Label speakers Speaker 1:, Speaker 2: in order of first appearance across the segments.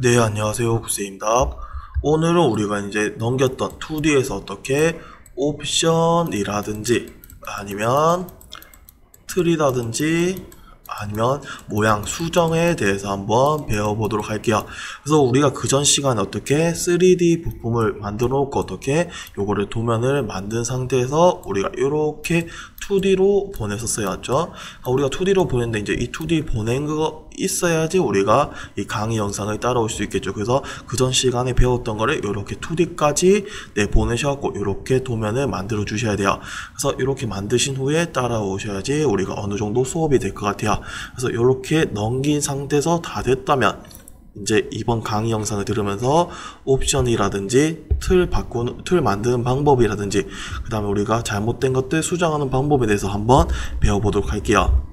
Speaker 1: 네, 안녕하세요. 구세입니다. 오늘은 우리가 이제 넘겼던 2D에서 어떻게 옵션이라든지 아니면 틀이라든지 아니면 모양 수정에 대해서 한번 배워보도록 할게요. 그래서 우리가 그전 시간에 어떻게 3D 부품을 만들어 놓고 어떻게 요거를 도면을 만든 상태에서 우리가 이렇게 2D로 보냈었어요. 맞죠? 우리가 2D로 보냈는데 이제 이 2D 보낸 거 있어야지 우리가 이 강의 영상을 따라올 수 있겠죠. 그래서 그전 시간에 배웠던 거를 이렇게 2D까지 보내셔갖고 이렇게 도면을 만들어 주셔야 돼요. 그래서 이렇게 만드신 후에 따라오셔야지 우리가 어느 정도 수업이 될 것 같아요. 그래서 이렇게 넘긴 상태에서 다 됐다면 이제 이번 강의 영상을 들으면서 옵션이라든지 틀 만드는 방법이라든지 그 다음에 우리가 잘못된 것들 수정하는 방법에 대해서 한번 배워보도록 할게요.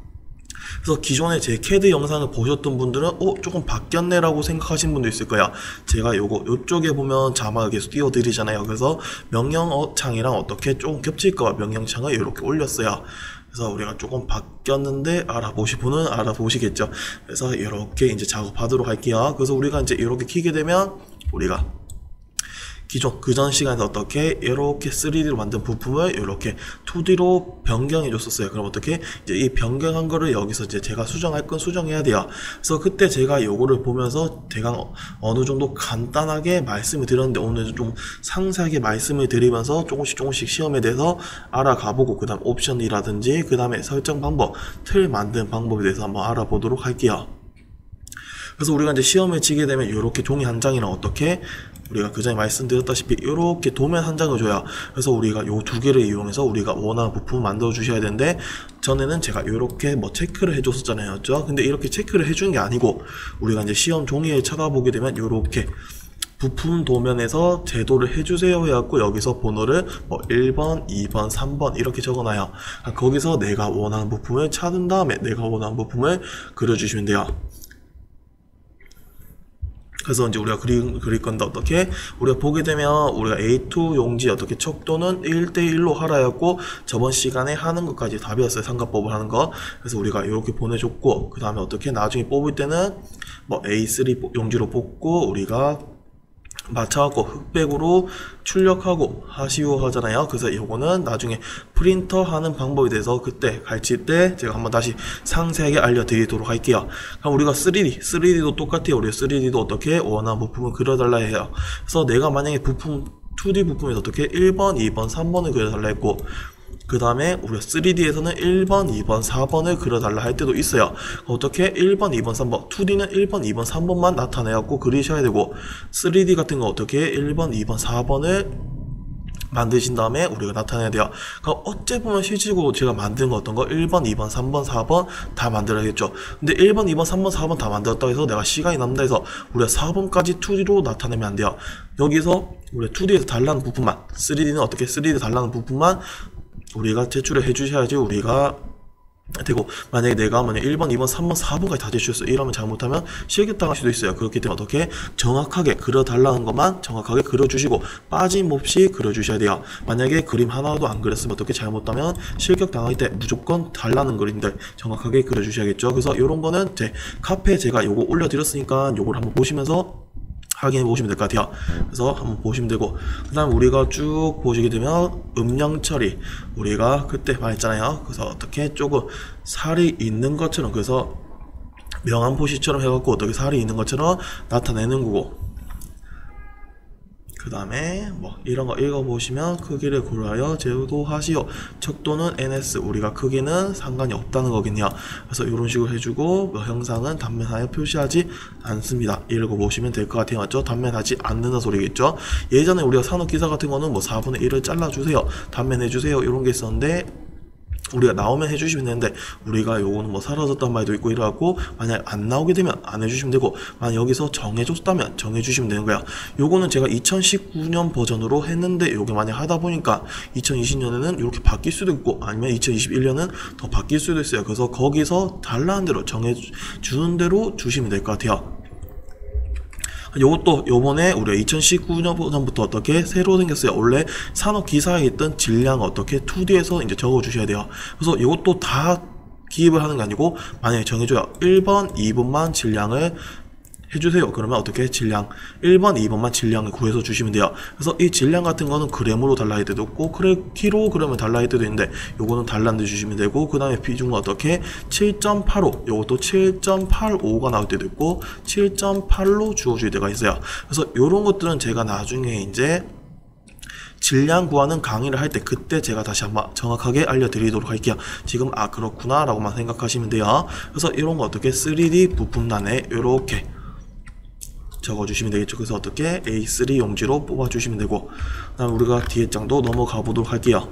Speaker 1: 그래서 기존에 제 CAD 영상을 보셨던 분들은 조금 바뀌었네 라고 생각하신 분도 있을 거야. 제가 요쪽에 보면 자막을 계속 띄워드리잖아요. 그래서 명령어창이랑 어떻게 조금 겹칠까 봐 명령창을 이렇게 올렸어요. 그래서 우리가 조금 바뀌었는데 알아보실 분은 알아보시겠죠. 그래서 이렇게 이제 작업하도록 할게요. 그래서 우리가 이제 이렇게 키게 되면 우리가 기존 그전 시간에 어떻게 이렇게 3D로 만든 부품을 이렇게 2D로 변경해 줬었어요. 그럼 어떻게 이제 이 변경한 거를 여기서 이제 제가 수정할 건 수정해야 돼요. 그래서 그때 제가 요거를 보면서 대강 어느 정도 간단하게 말씀을 드렸는데 오늘 좀 상세하게 말씀을 드리면서 조금씩 시험에 대해서 알아가보고 그 다음 옵션이라든지 그 다음에 설정 방법, 틀 만드는 방법에 대해서 한번 알아보도록 할게요. 그래서 우리가 이제 시험을 치게 되면 이렇게 종이 한 장이랑 어떻게 우리가 그 전에 말씀드렸다시피 이렇게 도면 한 장을 줘요. 그래서 우리가 요 두 개를 이용해서 우리가 원하는 부품을 만들어 주셔야 되는데 전에는 제가 이렇게 체크를 해 줬었잖아요. 그죠? 근데 이렇게 체크를 해 주는 게 아니고 우리가 이제 시험 종이에 쳐다보게 되면 이렇게 부품 도면에서 제도를 해주세요 해갖고 여기서 번호를 1번, 2번, 3번 이렇게 적어놔요. 거기서 내가 원하는 부품을 찾은 다음에 내가 원하는 부품을 그려주시면 돼요. 그래서 이제 우리가 그릴 건데 어떻게 우리가 보게 되면 우리가 A2 용지 어떻게 척도는 1대1로 하라 했고 저번 시간에 하는 것까지 답이었어요. 삼각법을 하는 거. 그래서 우리가 이렇게 보내줬고 그 다음에 어떻게 나중에 뽑을 때는 A3 용지로 뽑고 우리가 맞춰갖고 흑백으로 출력하고 하시오 하잖아요. 그래서 이거는 나중에 프린터 하는 방법에 대해서 그때 가르칠 때 제가 한번 다시 상세하게 알려드리도록 할게요. 그럼 우리가 3D도 똑같아요. 우리 3D도 어떻게 원하는 부품을 그려달라 해요. 그래서 내가 만약에 2D 부품에서 어떻게 1번, 2번, 3번을 그려달라 했고 그 다음에 우리가 3D에서는 1번, 2번, 4번을 그려달라 할 때도 있어요. 어떻게 1번, 2번, 3번 2D는 1번, 2번, 3번만 나타내갖고 그리셔야 되고 3D 같은 거 어떻게 1번, 2번, 4번을 만드신 다음에 우리가 나타내야 돼요. 그럼 어째 보면 실질적으로 제가 만든 거 어떤 거 1번, 2번, 3번, 4번 다 만들어야겠죠. 근데 1번, 2번, 3번, 4번 다 만들었다 해서 내가 시간이 남다 해서 우리가 4번까지 2D로 나타내면 안 돼요. 여기서 우리가 2D에서 달라는 부분만 3D는 어떻게 3D 달라는 부분만 우리가 제출을 해주셔야지 우리가 되고 만약에 내가 1번, 2번, 3번, 4번까지 다 제출했어 이러면 잘못하면 실격당할 수도 있어요. 그렇기 때문에 어떻게 정확하게 그려달라는 것만 정확하게 그려주시고 빠짐없이 그려주셔야 돼요. 만약에 그림 하나도 안 그렸으면 어떻게 잘못하면 실격당할 때 무조건 달라는 그림들 정확하게 그려주셔야겠죠. 그래서 이런 거는 제 카페에 제가 요거 올려드렸으니까 요걸 한번 보시면서 확인해 보시면 될 것 같아요. 그래서 한번 보시면 되고 그 다음 우리가 쭉 보시게 되면 음영 처리 우리가 그때 말했잖아요. 그래서 어떻게 조금 살이 있는 것처럼 그래서 명암 표시처럼 해갖고 어떻게 살이 있는 것처럼 나타내는 거고 그 다음에 이런 거 읽어보시면 크기를 고려하여 제도하시오. 척도는 NS 우리가 크기는 상관이 없다는 거겠네요. 그래서 이런 식으로 해주고 형상은 단면하여 표시하지 않습니다. 읽어보시면 될 것 같아요. 맞죠? 단면하지 않는 소리겠죠. 예전에 우리가 산업기사 같은 거는 4분의 1을 잘라주세요 단면해주세요 이런 게 있었는데 우리가 나오면 해주시면 되는데 우리가 요거는 사라졌단 말도 있고 이래갖고 만약 안 나오게 되면 안 해주시면 되고 만약 여기서 정해줬다면 정해주시면 되는 거야. 요거는 제가 2019년 버전으로 했는데 요게 만약 하다 보니까 2020년에는 이렇게 바뀔 수도 있고 아니면 2021년은 더 바뀔 수도 있어요. 그래서 거기서 달라는 대로 정해주는 대로 주시면 될 것 같아요. 요것도 요번에 우리가 2019년부터 어떻게 새로 생겼어요. 원래 산업기사에 있던 질량 어떻게 2D에서 이제 적어 주셔야 돼요. 그래서 요것도 다 기입을 하는 게 아니고 만약에 정해줘요. 1번, 2번만 질량을 해주세요. 그러면 어떻게 질량 1번, 2번만 질량을 구해서 주시면 돼요. 그래서 이 질량 같은 거는 그램으로 달라 할 때도 있고 킬로그램을 달라 할 때도 있는데 요거는 달란데 주시면 되고, 그 다음에 비중은 어떻게 7.85 요것도 7.85가 나올 때도 있고 7.8로 주어질 때가 있어요. 그래서 요런 것들은 제가 나중에 이제 질량 구하는 강의를 할 때 그때 제가 다시 한번 정확하게 알려드리도록 할게요. 지금 그렇구나 라고만 생각하시면 돼요. 그래서 이런 거 어떻게 3D 부품란에 이렇게 적어주시면 되겠죠. 그래서 어떻게 A3 용지로 뽑아주시면 되고, 그 다음 우리가 뒤에 장도 넘어가 보도록 할게요.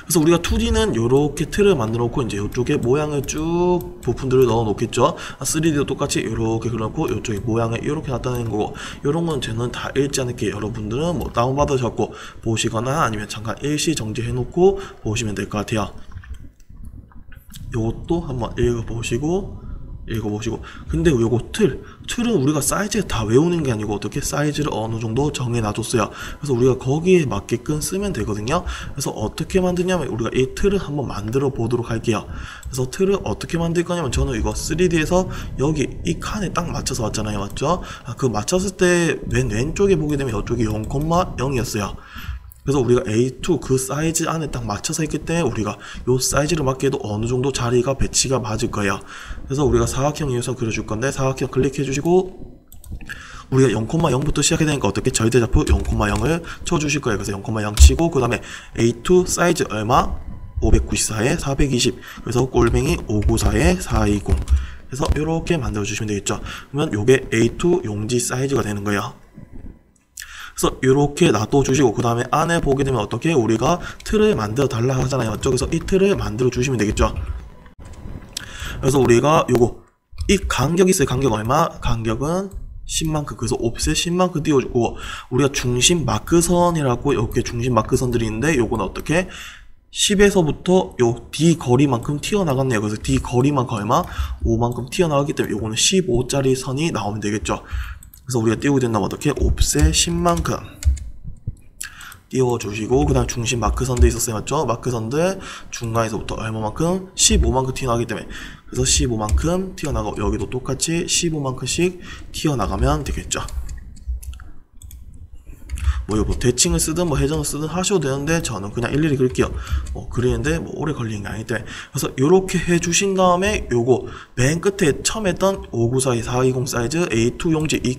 Speaker 1: 그래서 우리가 2D는 이렇게 틀을 만들어 놓고 이제 이쪽에 모양을 쭉 부품들을 넣어 놓겠죠. 3D도 똑같이 이렇게 그려놓고 이쪽에 모양을 이렇게 나타내는 거고, 이런 건 저는 다 읽지 않을게요. 여러분들은 뭐 다운받으셨고 보시거나 아니면 잠깐 일시 정지해 놓고 보시면 될 것 같아요. 요것도 한번 읽어보시고 근데 요거 틀은 우리가 사이즈를 다 외우는 게 아니고 어떻게 사이즈를 어느 정도 정해 놔줬어요. 그래서 우리가 거기에 맞게끔 쓰면 되거든요. 그래서 어떻게 만드냐면 우리가 이 틀을 한번 만들어 보도록 할게요. 그래서 틀을 어떻게 만들 거냐면 저는 이거 3D에서 여기 이 칸에 딱 맞춰서 왔잖아요. 맞죠? 그 맞췄을 때 맨 왼쪽에 보게 되면 이쪽이 0,0이었어요. 그래서 우리가 A2 그 사이즈 안에 딱 맞춰서 했기 때문에 우리가 요 사이즈를 맞게 해도 어느 정도 자리가 배치가 맞을 거예요. 그래서 우리가 사각형 이용해서 그려줄 건데, 사각형 클릭해 주시고 우리가 0,0부터 시작해야 되니까 어떻게 절대좌표 0,0을 쳐주실 거예요. 그래서 0,0 치고 그 다음에 A2 사이즈 얼마? 594에 420, 그래서 꼴뱅이 594에 420, 그래서 이렇게 만들어 주시면 되겠죠. 그러면 요게 A2 용지 사이즈가 되는 거예요. 그래서 이렇게 놔둬주시고 그 다음에 안에 보게 되면 어떻게 우리가 틀을 만들어 달라 하잖아요. 맞죠? 그래서 이 틀을 만들어 주시면 되겠죠. 그래서 우리가 요거 이 간격이 있어요. 간격 얼마? 간격은 10만큼. 그래서 옵셋 10만큼 띄워주고, 우리가 중심 마크선이라고 이렇게 중심 마크선들이 있는데 요거는 어떻게 10에서부터 요 D 거리만큼 튀어나갔네요. 그래서 D 거리만큼 얼마? 5만큼 튀어나가기 때문에 요거는 15짜리 선이 나오면 되겠죠. 그래서 우리가 띄우게 된다면 어떻게 옵셋 10만큼 띄워주시고, 그 다음 중심 마크선도 있었어요. 맞죠? 마크선들 중간에서부터 얼마만큼? 15만큼 튀어나가기 때문에, 그래서 15만큼 튀어나가고 여기도 똑같이 15만큼씩 튀어나가면 되겠죠. 뭐 대칭을 쓰든 뭐 해전을 쓰든 하셔도 되는데 저는 그냥 일일이 그릴게요. 그리는데 뭐 오래 걸리는 게 아니기 때문에. 그래서 이렇게 해주신 다음에 요거 맨 끝에 처음 했던 594, 420 사이즈 A2 용지 이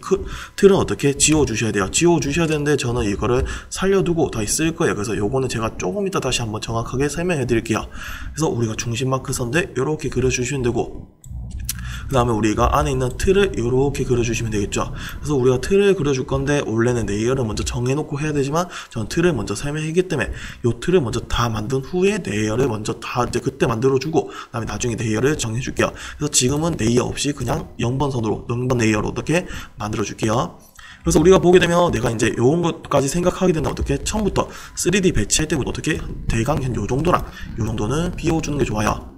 Speaker 1: 틀은 어떻게 지워주셔야 돼요. 지워주셔야 되는데 저는 이거를 살려두고 다시 쓸 거예요. 그래서 요거는 제가 조금 이따 다시 한번 정확하게 설명해 드릴게요. 그래서 우리가 중심 마크 선대 이렇게 그려주시면 되고, 그 다음에 우리가 안에 있는 틀을 이렇게 그려주시면 되겠죠. 그래서 우리가 틀을 그려줄 건데 원래는 레이어를 먼저 정해놓고 해야 되지만 저는 틀을 먼저 설명했기 때문에 이 틀을 먼저 다 만든 후에 레이어를 먼저 다 이제 그때 만들어주고 그 다음에 나중에 레이어를 정해줄게요. 그래서 지금은 레이어 없이 그냥 0번 선으로 0번 레이어로 어떻게 만들어줄게요. 그래서 우리가 보게 되면 내가 이제 요런 것까지 생각하게 된다면 어떻게 처음부터 3D 배치할 때부터 어떻게 대강 한 요 정도랑 요 정도는 비워주는 게 좋아요.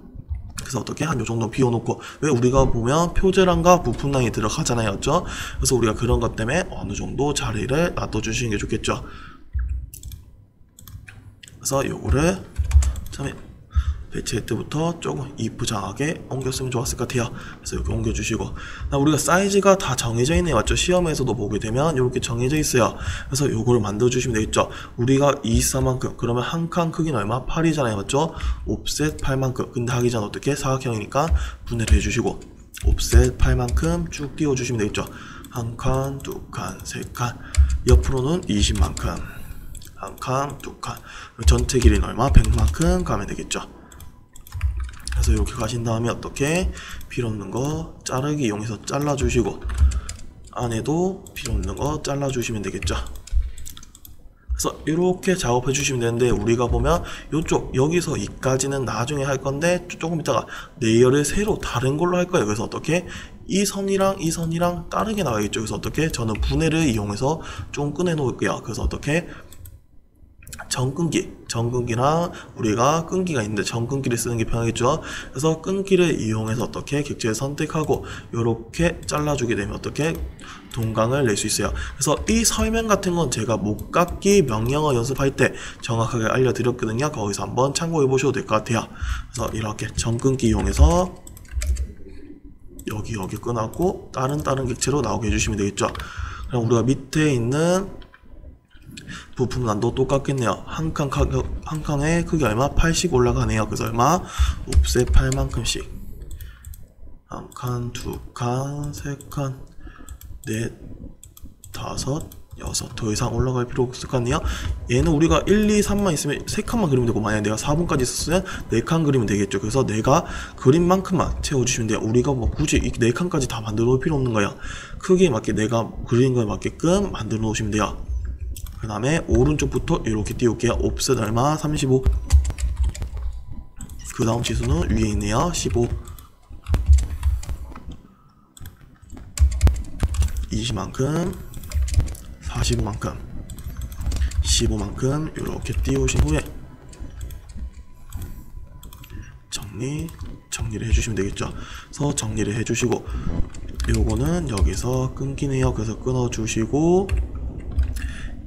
Speaker 1: 그래서 어떻게 한 요정도 비워놓고, 왜 우리가 보면 표제란과 부품란이 들어가잖아요. 맞죠? 그래서 우리가 그런 것 때문에 어느 정도 자리를 놔둬주시는 게 좋겠죠. 그래서 요거를 처음에 배치할 때부터 조금 이쁘장하게 옮겼으면 좋았을 것 같아요. 그래서 이렇게 옮겨주시고, 우리가 사이즈가 다 정해져 있네요. 맞죠? 시험에서도 보게 되면 이렇게 정해져 있어요. 그래서 요거를 만들어주시면 되겠죠. 우리가 24만큼 그러면 한 칸 크기는 얼마? 8이잖아요. 맞죠? 옵셋 8만큼. 근데 하기 전 어떻게? 사각형이니까 분해를 해주시고 옵셋 8만큼 쭉 띄워주시면 되겠죠. 한 칸, 두 칸, 세 칸. 옆으로는 20만큼. 한 칸, 두 칸. 전체 길이는 얼마? 100만큼 가면 되겠죠. 그래서 이렇게 가신 다음에 어떻게 필요 없는 거 자르기 이용해서 잘라주시고, 안에도 필요 없는 거 잘라주시면 되겠죠. 그래서 이렇게 작업해 주시면 되는데, 우리가 보면 이쪽 여기서 이까지는 나중에 할 건데 조금 이따가 레이어를 새로 다른 걸로 할 거예요. 그래서 어떻게 이 선이랑 이 선이랑 다르게 나와야겠죠. 그래서 어떻게 저는 분해를 이용해서 좀 꺼내 놓을게요. 그래서 어떻게 전끈기랑 우리가 끈기가 있는데 전끈기를 쓰는 게 편하겠죠. 그래서 끈기를 이용해서 어떻게 객체를 선택하고 이렇게 잘라주게 되면 어떻게 동강을 낼 수 있어요. 그래서 이 설명 같은 건 제가 목깎기 명령어 연습할 때 정확하게 알려드렸거든요. 거기서 한번 참고해 보셔도 될 것 같아요. 그래서 이렇게 전끈기 이용해서 여기 끊었고 다른 객체로 나오게 해주시면 되겠죠. 그럼 우리가 밑에 있는 부품 난도 똑같겠네요. 한 칸의 크기 얼마? 8씩 올라가네요. 그래서 얼마? 옵셋 8만큼씩. 한 칸, 두 칸, 세 칸, 넷, 다섯, 여섯. 더 이상 올라갈 필요 없을 것 같네요. 얘는 우리가 1, 2, 3만 있으면 3칸만 그리면 되고, 만약에 내가 4분까지 있었으면 4칸 그리면 되겠죠. 그래서 내가 그린 만큼만 채워주시면 돼요. 우리가 뭐 굳이 이 4칸까지 다 만들어 놓을 필요 없는 거예요. 크기에 맞게 내가 그린 거에 맞게끔 만들어 놓으시면 돼요. 그 다음에 오른쪽부터 이렇게 띄울게요. 옵셋 얼마? 35. 그 다음 지수는 위에 있네요. 15. 20만큼, 45만큼, 15만큼 이렇게 띄우신 후에 정리를 해주시면 되겠죠. 그래서 정리를 해주시고, 요거는 여기서 끊기네요. 그래서 끊어주시고,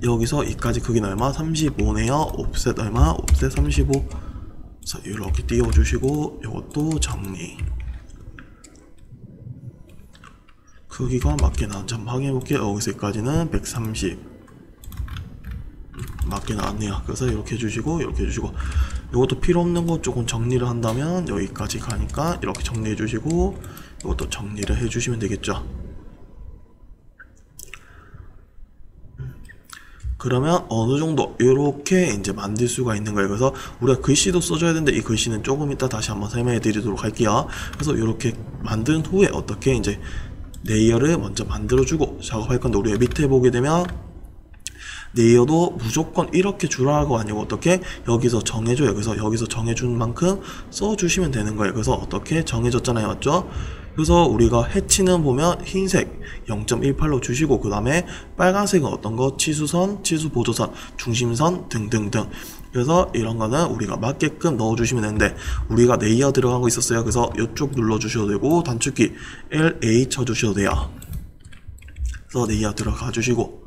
Speaker 1: 여기서 이까지 크기는 얼마? 35네요. 옵셋 얼마? 옵셋 35. 그래서 이렇게 띄워주시고, 요것도 정리. 크기가 맞게 나왔는지 한번 확인해볼게요. 여기서까지는 130 맞게 나왔네요. 그래서 이렇게 해주시고, 이렇게 해주시고, 이것도 필요없는 거 조금 정리를 한다면 여기까지 가니까 이렇게 정리해주시고, 이것도 정리를 해주시면 되겠죠. 그러면 어느 정도 이렇게 이제 만들 수가 있는 거예요. 그래서 우리가 글씨도 써줘야 되는데 이 글씨는 조금 이따 다시 한번 설명해 드리도록 할게요. 그래서 이렇게 만든 후에 어떻게 이제 레이어를 먼저 만들어주고 작업할 건데, 우리가 밑에 보게 되면 레이어도 무조건 이렇게 주라고 아니고 어떻게 여기서 정해줘요. 그래서 여기서 정해준 만큼 써주시면 되는 거예요. 그래서 어떻게 정해졌잖아요. 맞죠? 그래서 우리가 해치는 보면 흰색 0.18로 주시고, 그 다음에 빨간색은 어떤 거? 치수선, 치수보조선, 중심선 등등등. 그래서 이런 거는 우리가 맞게끔 넣어주시면 되는데, 우리가 레이어 들어간 거 있었어요. 그래서 이쪽 눌러주셔도 되고, 단축키 LA 쳐주셔도 돼요. 그래서 레이어 들어가 주시고,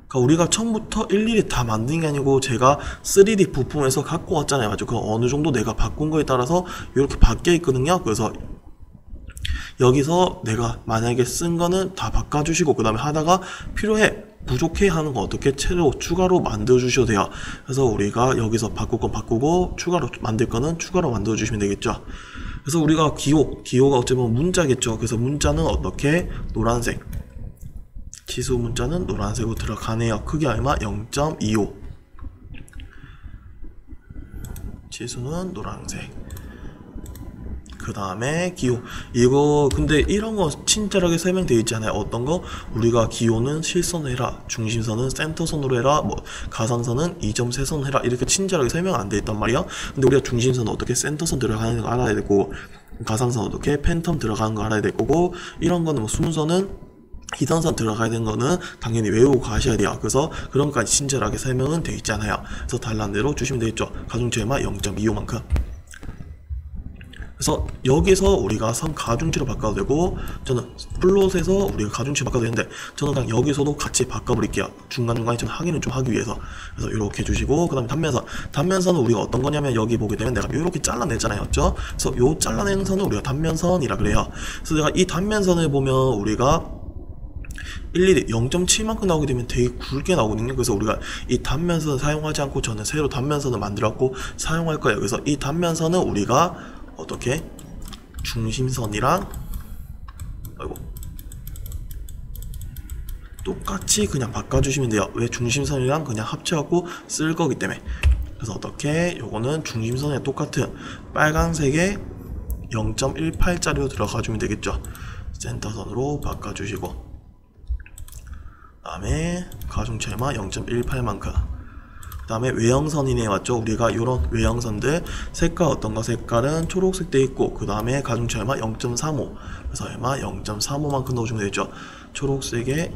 Speaker 1: 그러니까 우리가 처음부터 일일이 다 만든 게 아니고 제가 3D 부품에서 갖고 왔잖아요. 맞죠? 그 어느 정도 내가 바꾼 거에 따라서 이렇게 바뀌어 있거든요. 그래서 여기서 내가 만약에 쓴 거는 다 바꿔주시고, 그 다음에 하다가 필요해, 부족해 하는 거 어떻게 추가로 만들어 주셔도 돼요. 그래서 우리가 여기서 바꿀 건 바꾸고, 추가로 만들 거는 추가로 만들어 주시면 되겠죠. 그래서 우리가 기호가 어쩌면 문자겠죠. 그래서 문자는 어떻게? 노란색. 치수 문자는 노란색으로 들어가네요. 크기 얼마? 0.25. 치수는 노란색. 그 다음에 기호. 이거 근데 이런 거 친절하게 설명되어 있잖아요. 어떤 거? 우리가 기호는 실선으로 해라, 중심선은 센터선으로 해라, 뭐 가상선은 2.3선 해라, 이렇게 친절하게 설명 안 되어 있단 말이야. 근데 우리가 중심선은 어떻게 센터선 들어가는 거 알아야 되고, 가상선 어떻게 팬텀 들어가는 거 알아야 될 거고, 이런 거는 뭐 순서는 이단선 들어가야 되는 거는 당연히 외우고 가셔야 돼요. 그래서 그런 것까지 친절하게 설명은 되어 있잖아요. 그래서 달란 대로 주시면 되겠죠. 가중치마 0.25만큼. 그래서 여기서 우리가 선 가중치로 바꿔도 되고, 저는 플롯에서 우리가 가중치 바꿔도 되는데, 저는 그냥 여기서도 같이 바꿔버릴게요. 중간중간에 좀 확인을 좀 하기 위해서. 그래서 이렇게 해주시고, 그 다음에 단면선은 우리가 어떤 거냐면, 여기 보게 되면 내가 이렇게 잘라냈잖아요. 맞죠? 그래서 요 잘라낸 선은 우리가 단면선이라 그래요. 그래서 내가 이 단면선을 보면 우리가 일일이 0.7만큼 나오게 되면 되게 굵게 나오거든요. 그래서 우리가 이 단면선을 사용하지 않고 저는 새로 단면선을 만들었고 사용할 거예요. 그래서 이 단면선은 우리가 어떻게? 중심선이랑 똑같이 그냥 바꿔주시면 돼요. 왜? 중심선이랑 그냥 합쳐갖고 쓸 거기 때문에. 그래서 어떻게? 요거는 중심선에 똑같은 빨간색에 0.18짜리로 들어가주면 되겠죠. 센터선으로 바꿔주시고, 그 다음에 가중치마 0.18만큼. 그 다음에 외형선이네. 맞죠? 우리가 요런 외형선들 색깔 어떤가? 색깔은 초록색 돼 있고, 그 다음에 가중치마 0.35. 그래서 얼마? 0.35만큼 넣어주면 되죠. 초록색에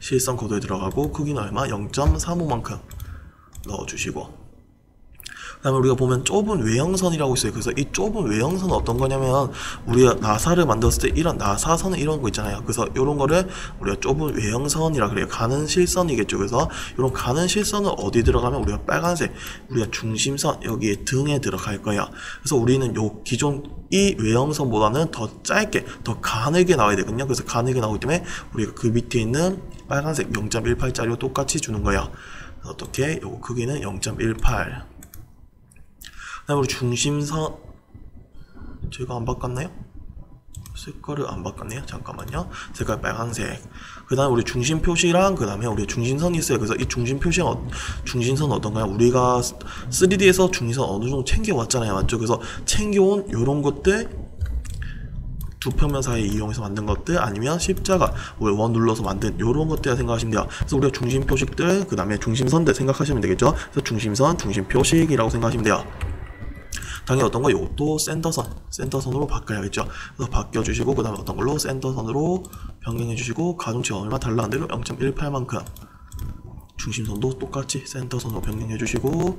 Speaker 1: 실선 코드에 들어가고, 크기는 얼마? 0.35만큼 넣어주시고, 그 그다음에 우리가 보면 좁은 외형선이라고 있어요. 그래서 이 좁은 외형선은 어떤 거냐면 우리가 나사를 만들었을 때 이런 나사선은 이런 거 있잖아요. 그래서 이런 거를 우리가 좁은 외형선이라 그래요. 가는 실선이겠죠. 그래서 이런 가는 실선은 어디 들어가면 우리가 빨간색 우리가 중심선 여기에 등에 들어갈 거야. 그래서 우리는 요 기존 이 외형선보다는 더 짧게 더 가늘게 나와야 되거든요. 그래서 가늘게 나오기 때문에 우리가 그 밑에 있는 빨간색 0.18짜리와 똑같이 주는 거야. 어떻게 요 크기는 0.18. 그다음에 우리 중심선 제가 안 바꿨나요? 색깔을 안 바꿨네요. 잠깐만요. 색깔 빨간색. 그 다음에 우리 중심 표시랑 그 다음에 우리 중심선이 있어요. 그래서 이 중심 표시는 중심선은 어떤가요? 우리가 3D에서 중심선 어느 정도 챙겨왔잖아요. 맞죠? 그래서 챙겨온 요런 것들 두 평면 사이 이용해서 만든 것들 아니면 십자가 원 눌러서 만든 요런 것들 생각하시면 돼요. 그래서 우리가 중심 표식들 그 다음에 중심선들 생각하시면 되겠죠. 그래서 중심선, 중심 표식이라고 생각하시면 돼요. 당연히 어떤 거 요것도 센터선으로 바꿔야겠죠. 그래서 바꿔주시고 그 다음에 어떤 걸로 센터선으로 변경해 주시고 가중치가 얼마 달라는 대로 0.18만큼 중심선도 똑같이 센터선으로 변경해 주시고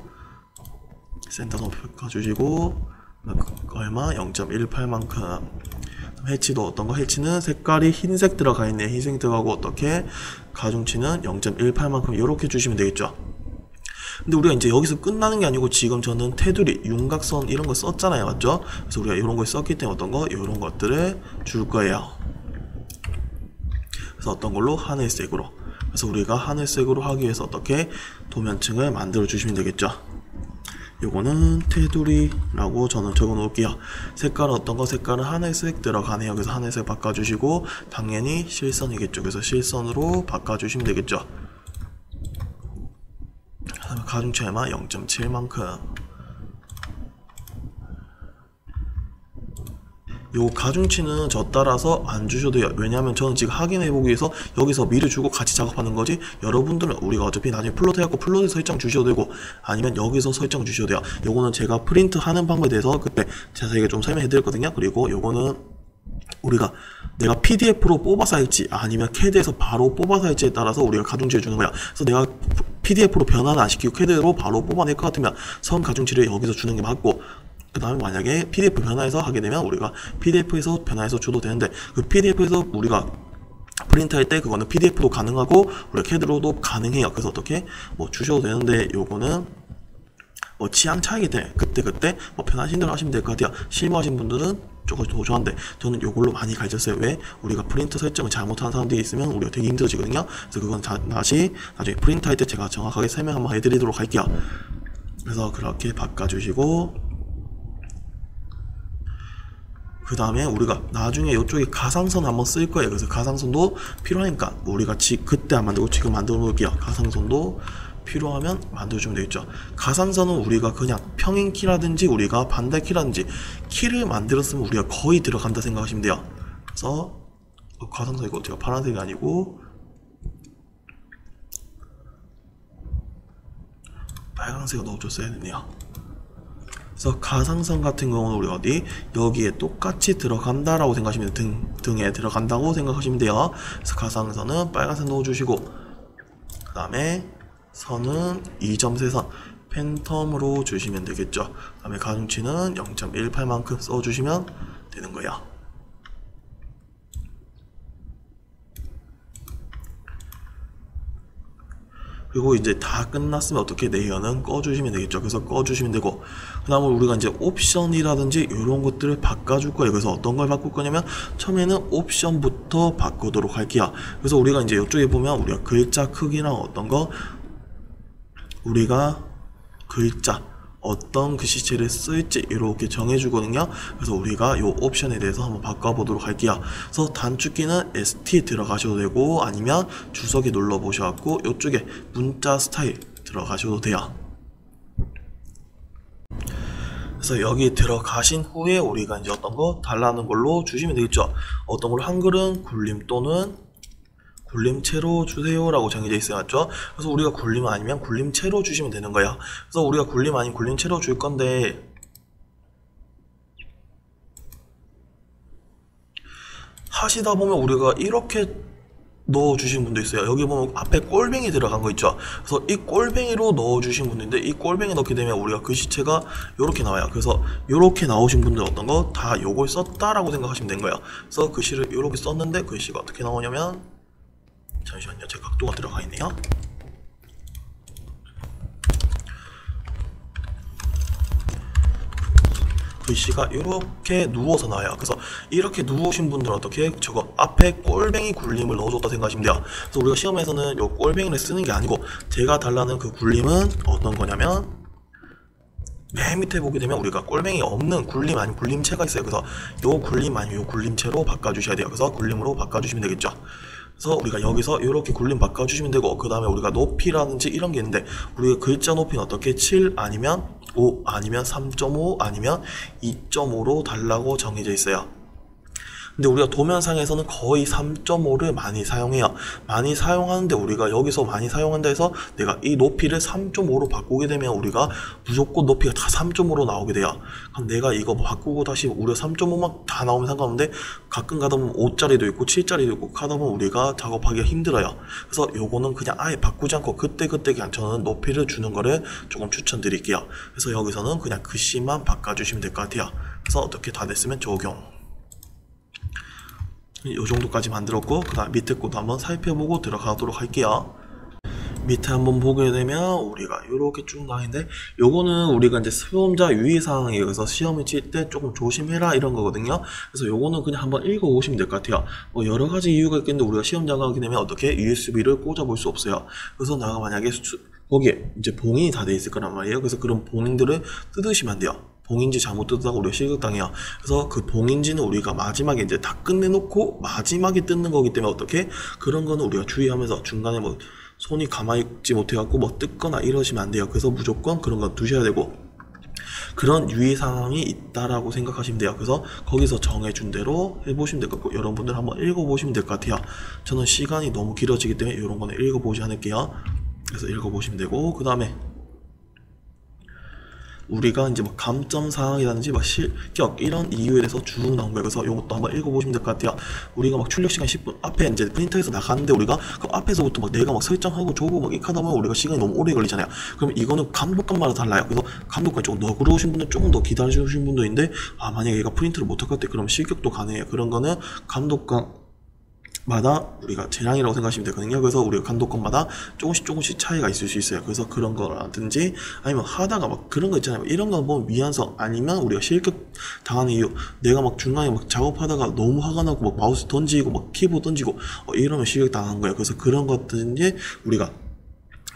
Speaker 1: 센터선 바꿔주시고 얼마 0.18만큼 해치도 어떤 거 해치는 색깔이 흰색 들어가 있네. 흰색 들어가고 어떻게 가중치는 0.18만큼 이렇게 주시면 되겠죠. 근데 우리가 이제 여기서 끝나는 게 아니고 지금 저는 테두리, 윤곽선 이런 거 썼잖아요. 맞죠? 그래서 우리가 이런 걸 썼기 때문에 어떤 거? 이런 것들을 줄 거예요. 그래서 어떤 걸로? 하늘색으로. 그래서 우리가 하늘색으로 하기 위해서 어떻게? 도면층을 만들어 주시면 되겠죠. 요거는 테두리라고 저는 적어 놓을게요. 색깔은 어떤 거? 색깔은 하늘색 들어가네요. 그래서 하늘색 바꿔주시고 당연히 실선이겠죠. 그래서 실선으로 바꿔주시면 되겠죠. 가중치 얼마? 0.7만큼. 요 가중치는 저 따라서 안 주셔도 돼요. 왜냐하면 저는 지금 확인해보기 위해서 여기서 미리 주고 같이 작업하는 거지, 여러분들은 우리가 어차피 나중에 플롯 해갖고 플롯에 설정 주셔도 되고 아니면 여기서 설정 주셔도 돼요. 요거는 제가 프린트 하는 방법에 대해서 그때 자세하게 좀 설명해 드렸거든요. 그리고 요거는 우리가 내가 PDF로 뽑아서 할지 아니면 CAD에서 바로 뽑아서 할지에 따라서 우리가 가중치를 주는 거야. 그래서 내가 PDF로 변환 안 시키고 CAD로 바로 뽑아낼 것 같으면 선 가중치를 여기서 주는 게 맞고, 그 다음에 만약에 PDF 변화해서 하게 되면 우리가 PDF에서 변화해서 줘도 되는데, 그 PDF에서 우리가 프린트 할 때 그거는 PDF도 가능하고 우리가 CAD로도 가능해요. 그래서 어떻게 뭐 주셔도 되는데, 요거는 뭐 취향 차이기 때문에 그때 뭐 편하신 대로 하시면 될 것 같아요. 실무하신 분들은 조금 더 좋아하는데 저는 요걸로 많이 가르쳤어요. 왜? 우리가 프린트 설정을 잘못한 사람들이 있으면 우리가 되게 힘들어지거든요. 그래서 그건 다시 나중에 프린트 할 때 제가 정확하게 설명 한번 해드리도록 할게요. 그래서 그렇게 바꿔주시고, 그 다음에 우리가 나중에 이쪽에 가상선 한번 쓸 거예요. 그래서 가상선도 필요하니까 우리가 그때 안 만들고 지금 만들어 놓을게요. 가상선도 필요하면 만들어주면 되겠죠. 가상선은 우리가 그냥 평행키라든지 우리가 반달키라든지 키를 만들었으면 우리가 거의 들어간다 생각하시면 돼요. 그래서 가상선 이거 제가 파란색이 아니고 빨간색을 넣어줬어야 되네요. 그래서 가상선 같은 경우는 우리 어디 여기에 똑같이 들어간다라고 생각하시면 돼요. 등에 들어간다고 생각하시면 돼요. 그래서 가상선은 빨간색 넣어주시고, 그 다음에 선은 2점세선 팬텀으로 주시면 되겠죠. 그 다음에 가중치는 0.18만큼 써주시면 되는 거예요. 그리고 이제 다 끝났으면 어떻게 레이어는 꺼주시면 되겠죠. 그래서 꺼주시면 되고, 그 다음에 우리가 이제 옵션이라든지 이런 것들을 바꿔줄 거예요. 그래서 어떤 걸 바꿀 거냐면 처음에는 옵션부터 바꾸도록 할게요. 그래서 우리가 이제 이쪽에 보면 우리가 글자 크기랑 어떤 거 우리가 글자 어떤 글씨체를 쓸지 이렇게 정해주거든요. 그래서 우리가 이 옵션에 대해서 한번 바꿔보도록 할게요. 그래서 단축키는 ST 들어가셔도 되고 아니면 주석이 눌러보셔갖고 이쪽에 문자 스타일 들어가셔도 돼요. 그래서 여기 들어가신 후에 우리가 이제 어떤 거 달라는 걸로 주시면 되겠죠. 어떤 걸로 한글은 굴림 또는 굴림체로 주세요 라고 정해져 있어요. 맞죠? 그래서 우리가 굴림 아니면 굴림체로 주시면 되는 거야. 그래서 우리가 굴림 아니면 굴림체로 줄 건데, 하시다 보면 우리가 이렇게 넣어주신 분도 있어요. 여기 보면 앞에 꼴뱅이 들어간 거 있죠. 그래서 이 꼴뱅이로 넣어주신 분인데 이 꼴뱅이 넣게 되면 우리가 글씨체가 이렇게 나와요. 그래서 이렇게 나오신 분들 어떤 거 다 요걸 썼다라고 생각하시면 된 거예요. 그래서 글씨를 이렇게 썼는데 글씨가 어떻게 나오냐면, 잠시만요, 제 각도가 들어가 있네요. 글씨가 이렇게 누워서 나와요. 그래서 이렇게 누우신 분들은 어떻게 저거 앞에 꼴뱅이 굴림을 넣어줬다 생각하시면 돼요. 그래서 우리가 시험에서는 요 꼴뱅이를 쓰는 게 아니고 제가 달라는 그 굴림은 어떤 거냐면, 맨 밑에 보게 되면 우리가 꼴뱅이 없는 굴림 아닌 굴림체가 있어요. 그래서 요 굴림 아니면 요 굴림체로 바꿔주셔야 돼요. 그래서 굴림으로 바꿔주시면 되겠죠. 그래서 우리가 여기서 이렇게 굴림 바꿔주시면 되고, 그 다음에 우리가 높이라든지 이런 게 있는데, 우리가 글자 높이는 어떻게 7 아니면 5 아니면 3.5 아니면 2.5로 달라고 정해져 있어요. 근데 우리가 도면상에서는 거의 3.5를 많이 사용해요. 많이 사용하는데 우리가 여기서 많이 사용한다 해서 내가 이 높이를 3.5로 바꾸게 되면 우리가 무조건 높이가 다 3.5로 나오게 돼요. 그럼 내가 이거 바꾸고 다시 우리가 3.5만 다 나오면 상관없는데, 가끔 가다 보면 5짜리도 있고 7짜리도 있고 하다 보면 우리가 작업하기가 힘들어요. 그래서 요거는 그냥 아예 바꾸지 않고 그때그때 그냥 저는 높이를 주는 거를 조금 추천드릴게요. 그래서 여기서는 그냥 글씨만 바꿔주시면 될 것 같아요. 그래서 어떻게 다 됐으면 적용. 이 정도까지 만들었고, 그 다음 밑에 것도 한번 살펴보고 들어가도록 할게요. 밑에 한번 보게 되면 우리가 이렇게 쭉 나와있는데, 요거는 우리가 이제 수험자 유의사항이에요. 그래서 시험을 칠 때 조금 조심해라 이런 거거든요. 그래서 요거는 그냥 한번 읽어보시면 될 것 같아요. 뭐 여러 가지 이유가 있겠는데 우리가 시험장 가게 되면 어떻게 USB를 꽂아볼 수 없어요. 그래서 내가 만약에 거기에 이제 봉인이 다 돼 있을 거란 말이에요. 그래서 그런 봉인들을 뜯으시면 안 돼요. 봉인지 잘못 뜯다가 우리가 실격당해요. 그래서 그 봉인지는 우리가 마지막에 이제 다 끝내놓고 마지막에 뜯는 거기 때문에 어떻게, 그런 거는 우리가 주의하면서 중간에 뭐 손이 가만히 있지 못해갖고 뭐 뜯거나 이러시면 안 돼요. 그래서 무조건 그런 건 두셔야 되고, 그런 유의사항이 있다라고 생각하시면 돼요. 그래서 거기서 정해준 대로 해보시면 될 것 같고, 여러분들 한번 읽어보시면 될 것 같아요. 저는 시간이 너무 길어지기 때문에 이런 거는 읽어보지 않을게요. 그래서 읽어보시면 되고, 그 다음에 우리가 이제 뭐 감점사항이라든지 막 실격 이런 이유에 대해서 쭉 나온 거예요. 그래서 이것도 한번 읽어보시면 될 것 같아요. 우리가 막 출력 시간 10분 앞에 이제 프린터에서 나갔는데 우리가 그 앞에서부터 막 내가 막 설정하고 조고 막 이렇게 하다 보면 우리가 시간이 너무 오래 걸리잖아요. 그럼 이거는 감독관마다 달라요. 그래서 감독관이 조금 너그러우신 분들, 조금 더 기다려주신 분도 있는데, 아 만약에 얘가 프린트를 못할 것 같아, 그럼 실격도 가능해요. 그런 거는 감독관 마다 우리가 재량이라고 생각하시면 되거든요. 그래서 우리가 감독관마다 조금씩 차이가 있을 수 있어요. 그래서 그런 거라든지 아니면 하다가 막 그런 거 있잖아요. 이런 거 보면 미완성, 아니면 우리가 실격 당하는 이유, 내가 막 중간에 막 작업하다가 너무 화가 나고 막 마우스 던지고 막 키보드 던지고 이러면 실격 당한 거예요. 그래서 그런 것들인지 우리가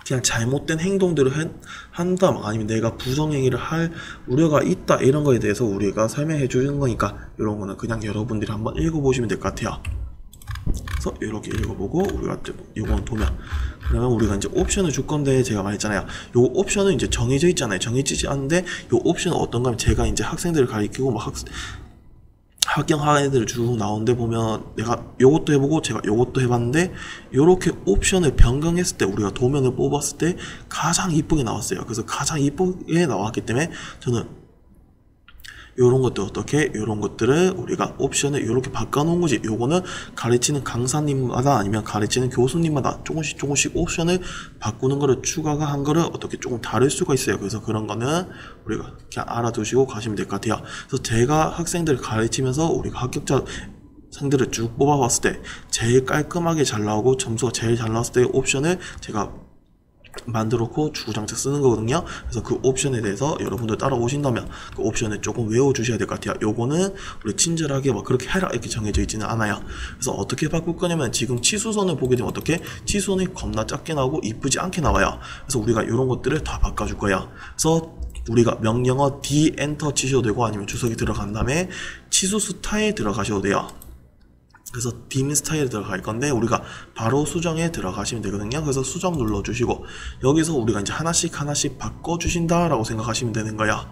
Speaker 1: 그냥 잘못된 행동들을 한다, 아니면 내가 부정행위를 할 우려가 있다, 이런 거에 대해서 우리가 설명해 주는 거니까 이런 거는 그냥 여러분들이 한번 읽어보시면 될 것 같아요. 그래서 이렇게 읽어보고, 우리가 이건 도면, 그러면 우리가 이제 옵션을 줄 건데, 제가 말했잖아요. 요 옵션은 이제 정해져 있잖아요. 정해지지 않는데 요 옵션은 어떤가 하면, 제가 이제 학생들을 가리키고 막 합격한 애들 쭉 나오는데 보면 내가 요것도 해보고 제가 요것도 해봤는데, 요렇게 옵션을 변경했을 때 우리가 도면을 뽑았을 때 가장 이쁘게 나왔어요. 그래서 가장 이쁘게 나왔기 때문에 저는 요런 것들 어떻게, 요런 것들을 우리가 옵션을 요렇게 바꿔놓은 거지. 요거는 가르치는 강사님마다 아니면 가르치는 교수님마다 조금씩 옵션을 바꾸는 거를 추가가 한 거를 어떻게 조금 다를 수가 있어요. 그래서 그런 거는 우리가 그냥 알아두시고 가시면 될 것 같아요. 그래서 제가 학생들을 가르치면서 우리가 합격자 상들을 쭉 뽑아봤을 때 제일 깔끔하게 잘 나오고 점수가 제일 잘 나왔을 때 옵션을 제가 만들어놓고 주구장창 쓰는 거거든요. 그래서 그 옵션에 대해서 여러분들 따라오신다면 그 옵션을 조금 외워주셔야 될 것 같아요. 요거는 우리 친절하게 막 그렇게 해라 이렇게 정해져 있지는 않아요. 그래서 어떻게 바꿀 거냐면, 지금 치수선을 보게 되면 어떻게 치수선이 겁나 작게 나오고 이쁘지 않게 나와요. 그래서 우리가 이런 것들을 다 바꿔줄 거예요. 그래서 우리가 명령어 D 엔터 치셔도 되고, 아니면 주석이 들어간 다음에 치수 스타일 들어가셔도 돼요. 그래서 dim 스타일에 들어갈 건데 우리가 바로 수정에 들어가시면 되거든요. 그래서 수정 눌러주시고, 여기서 우리가 이제 하나씩 바꿔주신다 라고 생각하시면 되는 거야.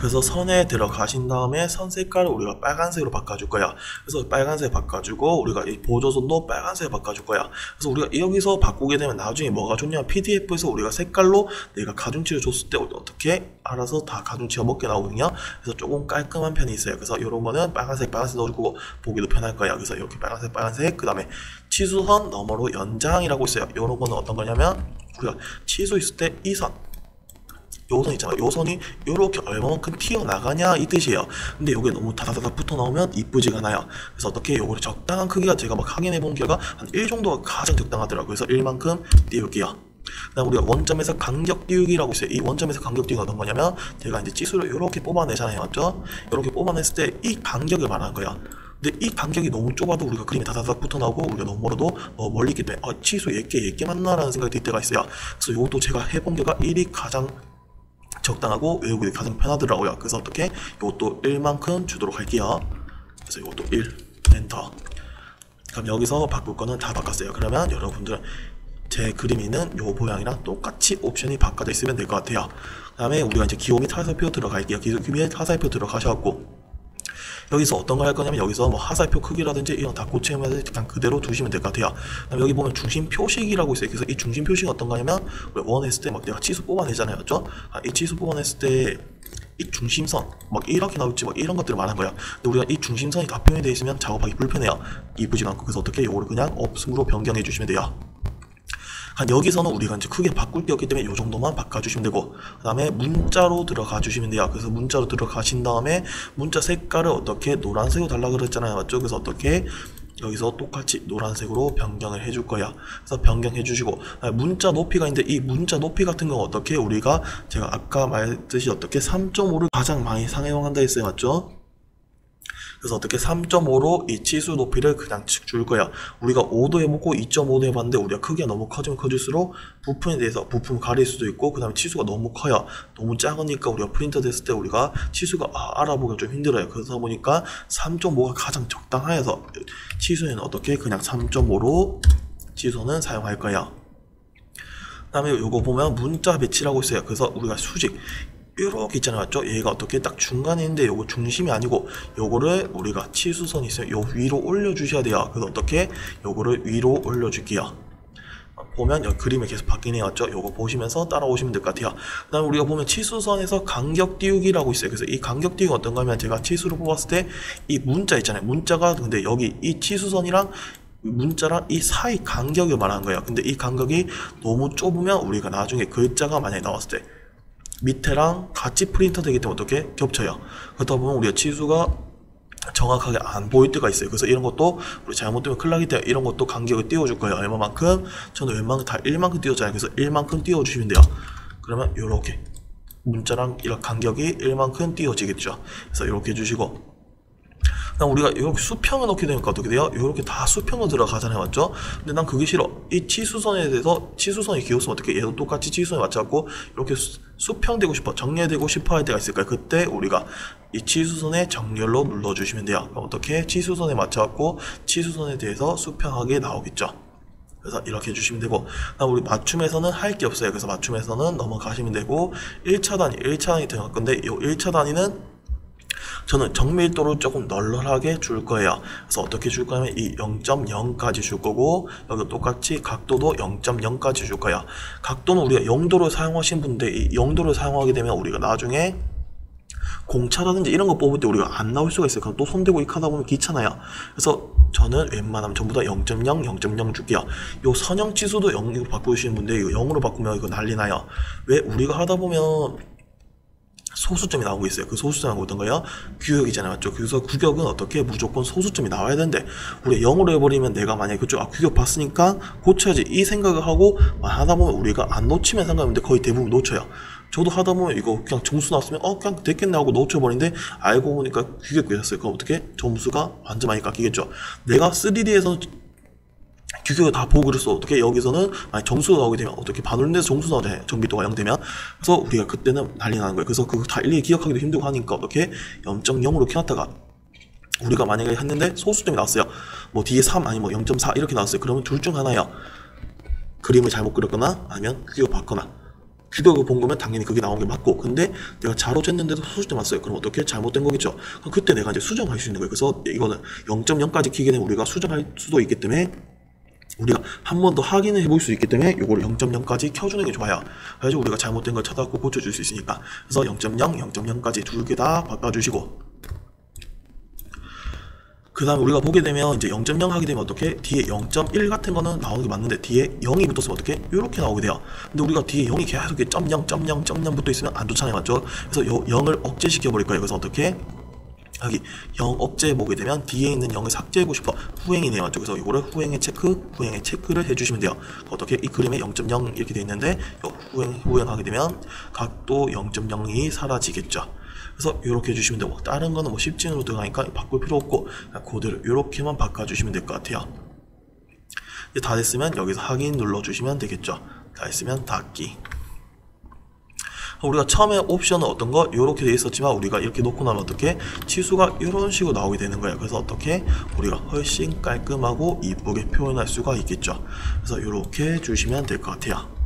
Speaker 1: 그래서 선에 들어가신 다음에 선 색깔을 우리가 빨간색으로 바꿔줄 거야. 그래서 빨간색 바꿔주고 우리가 이 보조선도 빨간색 바꿔줄 거야. 그래서 우리가 여기서 바꾸게 되면 나중에 뭐가 좋냐, PDF에서 우리가 색깔로 내가 가중치를 줬을 때 어떻게 알아서 다 가중치가 먹게 나오거든요. 그래서 조금 깔끔한 편이 있어요. 그래서 이런 거는 빨간색 넣어주고 보기도 편할 거야. 그래서 이렇게 빨간색 그 다음에 치수선 너머로 연장이라고 있어요. 이런 거는 어떤 거냐면 우리가 치수 있을 때 이 선, 요 선 있잖아. 요 선이 요렇게 얼마만큼 튀어나가냐 이 뜻이에요. 근데 요게 너무 다다다다 붙어 나오면 이쁘지가 않아요. 그래서 어떻게 요거를 적당한 크기가 제가 막 확인해 본 결과 한 1 정도가 가장 적당하더라고요. 그래서 1만큼 띄울게요. 그다음 우리가 원점에서 간격 띄우기라고 있어요. 이 원점에서 간격 띄우기가 어떤 거냐면 제가 이제 치수를 요렇게 뽑아내잖아요. 맞죠? 요렇게 뽑아냈을 때 이 간격을 말하는 거야. 근데 이 간격이 너무 좁아도 우리가 그림이 다다닥 붙어 나오고 우리가 너무 멀어도 멀리 있기 때문에 치수 얘게 맞나라는 생각이 들 때가 있어요. 그래서 이것도 제가 해본 결과 1이 가장 적당하고 외우기 가장 편하더라고요. 그래서 어떻게 이것도 1만큼 주도록 할게요. 그래서 이것도 1 엔터. 그럼 여기서 바꿀 거는 다 바꿨어요. 그러면 여러분들 제 그림이 있는 요 모양이랑 똑같이 옵션이 바꿔져 있으면 될 것 같아요. 그 다음에 우리가 이제 기호 및 화살표 들어갈게요. 기호 및 화살표 들어가셔갖고 여기서 어떤 걸 할 거냐면 여기서 뭐 화살표 크기라든지 이런 다 고치면서 그냥 그대로 두시면 될 것 같아요. 그다음에 여기 보면 중심 표식이라고 있어요. 그래서 이 중심 표식이 어떤 거냐면 우리 원 했을 때 막 내가 치수 뽑아내잖아요. 맞죠? 이 치수 뽑아냈을 때 이 중심선 막 이렇게 나올지 막 이런 것들을 말한 거야. 근데 우리가 이 중심선이 다 표현이 되어 있으면 작업하기 불편해요. 이쁘지 않고. 그래서 어떻게 요거를 그냥 없음으로 변경해 주시면 돼요. 여기서는 우리가 이제 크게 바꿀 게 없기 때문에 이 정도만 바꿔주시면 되고, 그 다음에 문자로 들어가 주시면 돼요. 그래서 문자로 들어가신 다음에 문자 색깔을 어떻게 노란색으로 달라 그랬잖아요. 맞죠? 그래서 어떻게 여기서 똑같이 노란색으로 변경을 해줄 거야. 그래서 변경해 주시고, 문자 높이가 있는데 이 문자 높이 같은 경우 어떻게 우리가 제가 아까 말했듯이 어떻게 3.5를 가장 많이 상회왕한다 했어요. 맞죠? 그래서 어떻게 3.5로 이 치수 높이를 그냥 줄 거야. 우리가 5도 해보고 2.5도 해봤는데 우리가 크기가 너무 커지면 커질수록 부품에 대해서 부품 가릴 수도 있고, 그 다음에 치수가 너무 커요. 너무 작으니까 우리가 프린터 됐을 때 우리가 치수가 알아보기가 좀 힘들어요. 그래서 보니까 3.5가 가장 적당해서 치수에는 어떻게 그냥 3.5로 치수는 사용할 거야. 그 다음에 요거 보면 문자 배치라고 있어요. 그래서 우리가 수직 이렇게 있잖아요. 맞죠? 얘가 어떻게 딱 중간에 있는데 요거 중심이 아니고 요거를 우리가 치수선이 있어요. 요 위로 올려 주셔야 돼요. 그래서 어떻게 요거를 위로 올려 줄게요. 보면 여기 그림이 계속 바뀌네요. 맞죠? 요거 보시면서 따라오시면 될 것 같아요. 그 다음에 우리가 보면 치수선에서 간격 띄우기라고 있어요. 그래서 이 간격 띄우기가 어떤가 하면 제가 치수를 뽑았을 때 이 문자 있잖아요. 문자가 근데 여기 이 치수선이랑 문자랑 이 사이 간격을 말하는 거예요. 근데 이 간격이 너무 좁으면 우리가 나중에 글자가 만약에 나왔을 때 밑에랑 같이 프린터 되기 때문에 어떻게 겹쳐요. 그렇다 보면 우리가 치수가 정확하게 안 보일 때가 있어요. 그래서 이런 것도 우리 잘못되면 큰일 나기 때문에 이런 것도 간격을 띄워줄 거예요. 얼마만큼? 저는 웬만큼 다 1만큼 띄웠잖아요. 그래서 1만큼 띄워주시면 돼요. 그러면 이렇게 문자랑 이런 간격이 1만큼 띄워지겠죠. 그래서 이렇게 해주시고, 우리가 이렇게 수평을 넣게 되니까 어떻게 돼요? 이렇게 다 수평으로 들어가잖아요. 맞죠? 근데 난 그게 싫어. 이 치수선에 대해서 치수선이 기울으면 어떻게 얘도 똑같이 치수선에 맞춰갖고 이렇게 수평되고 싶어, 정렬되고 싶어 할 때가 있을까요? 그때 우리가 이 치수선에 정렬로 눌러주시면 돼요. 그럼 어떻게 치수선에 맞춰갖고 치수선에 대해서 수평하게 나오겠죠. 그래서 이렇게 해주시면 되고, 우리 맞춤에서는 할 게 없어요. 그래서 맞춤에서는 넘어가시면 되고, 1차 단위 들어갈 건데 이 1차 단위는 저는 정밀도를 조금 널널하게 줄 거예요. 그래서 어떻게 줄 거냐면 이 0.0까지 줄 거고, 여기 똑같이 각도도 0.0까지 줄 거야. 각도는 우리가 0도를 사용하신 분인데 이 0도를 사용하게 되면 우리가 나중에 공차라든지 이런 거 뽑을 때 우리가 안 나올 수가 있어요. 그럼 또 손대고 이렇게 하다 보면 귀찮아요. 그래서 저는 웬만하면 전부 다 0.0, 0.0 줄게요. 요 선형 치수도 0으로 바꾸시는 분데 이거 0으로 바꾸면 이거 난리 나요. 왜? 우리가 하다 보면 소수점이 나오고 있어요. 그 소수점은 어떤 거예요? 규격이잖아요. 맞죠? 그래서 규격은 어떻게 무조건 소수점이 나와야 되는데 우리가 0으로 해버리면 내가 만약에 그쪽 규격 봤으니까 고쳐야지 이 생각을 하고 하다 보면 우리가 안 놓치면 상관없는데 거의 대부분 놓쳐요. 저도 하다 보면 이거 그냥 점수 나왔으면 그냥 됐겠네 하고 놓쳐버리는데 알고 보니까 규격 깨졌어요. 그럼 어떻게? 점수가 완전 많이 깎이겠죠. 내가 3D에서는 규격을 다 보고 그랬어. 어떻게 여기서는 점수가 나오게 되면 어떻게 반올림에서 점수 나오잖아요. 정밀도가 0 되면. 그래서 우리가 그때는 난리 나는 거예요. 그래서 그거 다 일일이 기억하기도 힘들고 하니까 어떻게 0.0으로 켜놨다가 우리가 만약에 했는데 소수점이 나왔어요. 뭐 뒤에 3 아니 뭐 0.4 이렇게 나왔어요. 그러면 둘 중 하나예요. 그림을 잘못 그렸거나 아니면 규격을 봤거나. 기록을 본 거면 당연히 그게 나온 게 맞고, 근데 내가 자로 쟀는데도 소수점 왔어요. 그럼 어떻게? 잘못된 거겠죠. 그럼 그때 내가 이제 수정할 수 있는 거예요. 그래서 이거는 0.0까지 키게 되면 우리가 수정할 수도 있기 때문에 우리가 한 번 더 확인을 해볼 수 있기 때문에 요거를 0.0까지 켜주는 게 좋아요. 그래서 우리가 잘못된 걸 찾아갖고 고쳐줄 수 있으니까. 그래서 0.0, 0.0까지 두 개 다 바꿔주시고, 그 다음에 우리가 보게 되면 이제 0.0 하게 되면 어떻게? 뒤에 0.1 같은 거는 나오는 게 맞는데 뒤에 0이 붙었으면 어떻게? 이렇게 나오게 돼요. 근데 우리가 뒤에 0이 계속 0.0 붙어 있으면 안 좋잖아요, 맞죠? 그래서 요 0을 억제시켜 버릴 거예요. 그래서 어떻게? 여기 0 억제해 보게 되면 뒤에 있는 0을 삭제하고 싶어. 후행이네요, 맞죠? 그래서 이거를 후행의 체크를 해주시면 돼요. 어떻게? 이 그림에 0.0 이렇게 돼 있는데 후행하게 되면 각도 0.0이 사라지겠죠. 그래서 이렇게 해주시면 되고, 다른 거는 뭐 10진으로 들어가니까 바꿀 필요 없고 그대로 이렇게만 바꿔주시면 될 것 같아요. 이제 다 됐으면 여기서 확인 눌러주시면 되겠죠. 다 했으면 닫기. 우리가 처음에 옵션은 어떤 거? 이렇게 돼 있었지만 우리가 이렇게 놓고 나면 어떻게? 치수가 이런 식으로 나오게 되는 거예요. 그래서 어떻게? 우리가 훨씬 깔끔하고 이쁘게 표현할 수가 있겠죠. 그래서 이렇게 주시면 될 것 같아요.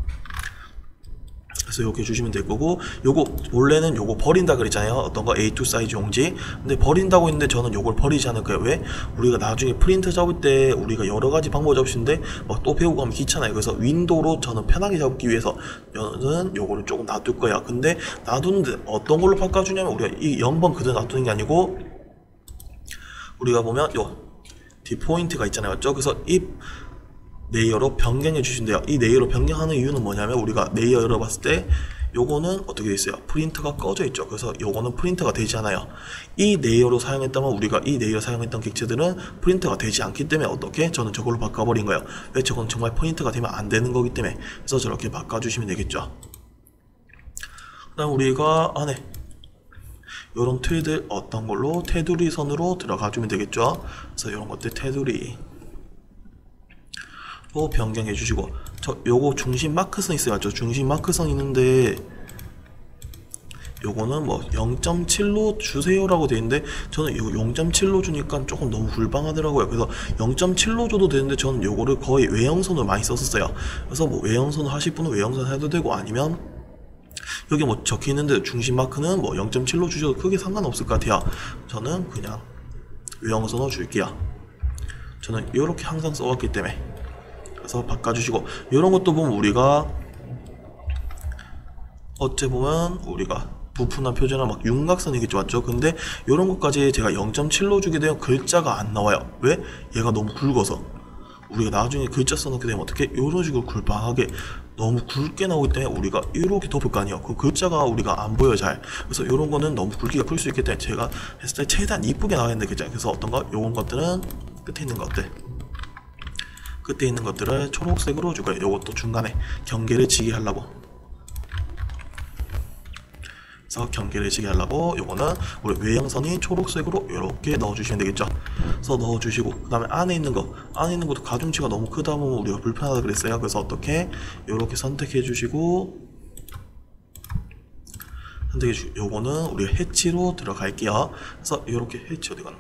Speaker 1: 그래서 이렇게 주시면 될 거고, 요거 원래는 요거 버린다 그랬잖아요. 어떤 거? A2 사이즈 용지. 근데 버린다고 했는데 저는 요걸 버리지 않을 거예요. 왜? 우리가 나중에 프린터 잡을 때 우리가 여러 가지 방법을 잡을 수 있는데 막 또 배우고 가면 귀찮아요. 그래서 윈도우로 저는 편하게 잡기 위해서 저는 요거를 조금 놔둘 거야. 근데 놔두는데 어떤 걸로 바꿔주냐면 우리가 이 0번 그대로 놔두는 게 아니고, 우리가 보면 요 D포인트가 있잖아요, 맞죠? 그래서 이 레이어로 변경해 주신대요. 이 레이어로 변경하는 이유는 뭐냐면 우리가 레이어 열어봤을 때 요거는 어떻게 돼 있어요? 프린터가 꺼져 있죠. 그래서 요거는 프린터가 되지 않아요. 이 레이어로 사용했다면 우리가 이 레이어 사용했던 객체들은 프린터가 되지 않기 때문에 어떻게? 저는 저걸로 바꿔버린 거예요. 왜? 저건 정말 프린터가 되면 안 되는 거기 때문에. 그래서 저렇게 바꿔주시면 되겠죠. 그 다음 우리가 안에 요런 틀들 어떤 걸로? 테두리 선으로 들어가 주면 되겠죠. 그래서 요런 것들 테두리 변경해 주시고, 요거 중심 마크선 있어요. 중심 마크선 있는데 요거는 뭐 0.7로 주세요라고 되어 있는데 저는 이거 0.7로 주니까 조금 너무 불방하더라고요. 그래서 0.7로 줘도 되는데 저는 요거를 거의 외형선으로 많이 썼었어요. 그래서 뭐 외형선을 하실 분은 외형선 해도 되고, 아니면 여기 뭐 적혀 있는데 중심 마크는 뭐 0.7로 주셔도 크게 상관없을 것 같아요. 저는 그냥 외형선으로 줄게요. 저는 이렇게 항상 써왔기 때문에. 그래서 바꿔주시고, 이런 것도 보면 우리가 어째 보면 우리가 부푼한 표준화 막 윤곽선이겠죠, 맞죠? 근데 이런 것까지 제가 0.7로 주게 되면 글자가 안 나와요. 왜? 얘가 너무 굵어서. 우리가 나중에 글자 써놓게 되면 어떻게? 이런 식으로 굴방하게 너무 굵게 나오기 때문에 우리가 이렇게 덮을 거 아니에요. 그 글자가 우리가 안 보여 잘. 그래서 이런 거는 너무 굵기가 클 수 있기 때문에 제가 했을 때 최대한 이쁘게 나와야 되겠죠. 그래서 어떤 거? 요런 것들은 끝에 있는 것들, 끝에 있는 것들을 초록색으로 줄 거예요. 요것도 중간에 경계를 지게 하려고. 그래서 경계를 지게 하려고 요거는 우리 외형선이 초록색으로 이렇게 넣어주시면 되겠죠. 그래서 넣어주시고, 그 다음에 안에 있는 것도 가중치가 너무 크다 보면 우리가 불편하다 그랬어요. 그래서 어떻게? 요렇게 선택해 주시고, 요거는 우리 해치로 들어갈게요. 그래서 요렇게 해치 어디 갔나?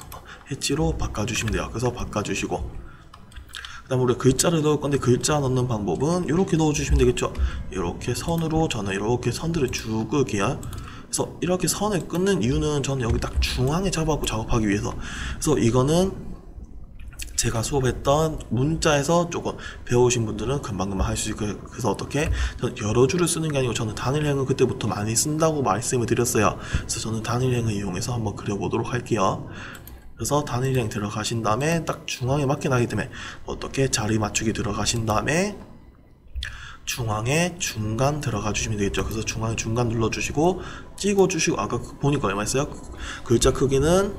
Speaker 1: 해치로 바꿔주시면 돼요. 그래서 바꿔주시고, 그 다음에 우리가 글자를 넣을 건데 글자 넣는 방법은 이렇게 넣어주시면 되겠죠. 이렇게 선으로 저는 이렇게 선들을 쭉 끄게요. 그래서 이렇게 선을 끊는 이유는 저는 여기 딱 중앙에 잡아갖고 작업하기 위해서. 그래서 이거는 제가 수업했던 문자에서 조금 배우신 분들은 금방금방 할 수 있고, 그래서 어떻게? 저는 여러 줄을 쓰는 게 아니고 저는 단일행을 그때부터 많이 쓴다고 말씀을 드렸어요. 그래서 저는 단일행을 이용해서 한번 그려보도록 할게요. 그래서 단일행 들어가신 다음에 딱 중앙에 맞게 나기 때문에 어떻게? 자리 맞추기 들어가신 다음에 중앙에 중간 들어가 주시면 되겠죠. 그래서 중앙에 중간 눌러주시고 찍어주시고, 아까 보니까 얼마였어요? 글자 크기는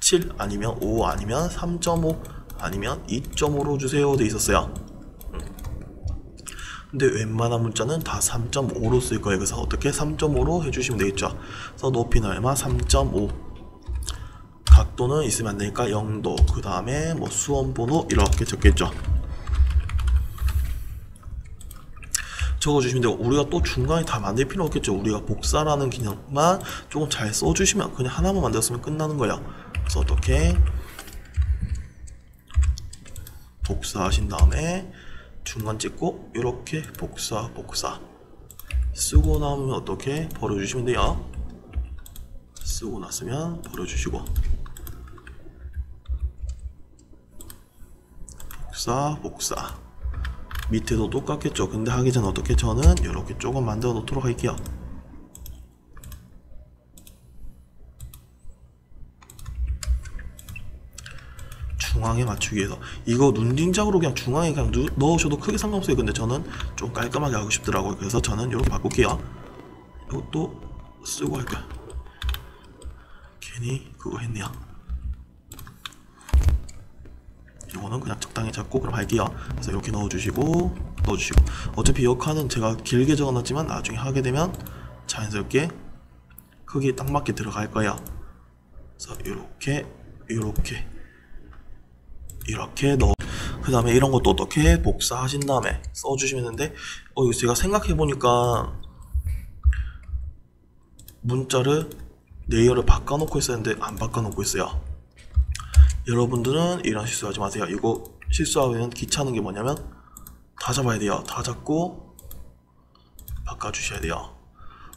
Speaker 1: 7 아니면 5 아니면 3.5 아니면 2.5로 주세요 돼 있었어요. 근데 웬만한 문자는 다 3.5로 쓸 거예요. 그래서 어떻게? 3.5로 해주시면 되겠죠. 그래서 높이는 얼마? 3.5. 각도는 있으면 안 되니까 0도, 그 다음에 뭐 수험번호 이렇게 적겠죠. 적어주시면 되고, 우리가 또 중간에 다 만들 필요 없겠죠. 우리가 복사라는 기능만 조금 잘 써주시면 그냥 하나만 만들었으면 끝나는 거예요. 그래서 어떻게? 복사하신 다음에 중간 찍고 이렇게 복사 쓰고 나면 어떻게 버려주시면 돼요. 쓰고 났으면 버려주시고, 복사 밑에도 똑같겠죠. 근데 하기 전에 어떻게 저는 이렇게 조금 만들어 놓도록 할게요. 중앙에 맞추기 위해서 이거 눈딩작으로 그냥 중앙에 그냥 넣으셔도 크게 상관없어요. 근데 저는 좀 깔끔하게 하고 싶더라고요. 그래서 저는 이렇게 바꿀게요. 이것도 쓰고 할까요? 괜히 그거 했네요. 이거는 그냥 적당히 잡고 그럼 할게요. 그래서 이렇게 넣어주시고 어차피 이 칸은 제가 길게 적어놨지만 나중에 하게 되면 자연스럽게 크기에 딱 맞게 들어갈 거예요. 그래서 이렇게 넣어. 그 다음에 이런 것도 어떻게 복사하신 다음에 써주시면 되는데, 이거 제가 생각해보니까 문자를 레이어를 바꿔놓고 있었는데 안 바꿔놓고 있어요. 여러분들은 이런 실수하지 마세요. 이거 실수하면 귀찮은 게 뭐냐면 다 잡아야 돼요. 다 잡고 바꿔주셔야 돼요.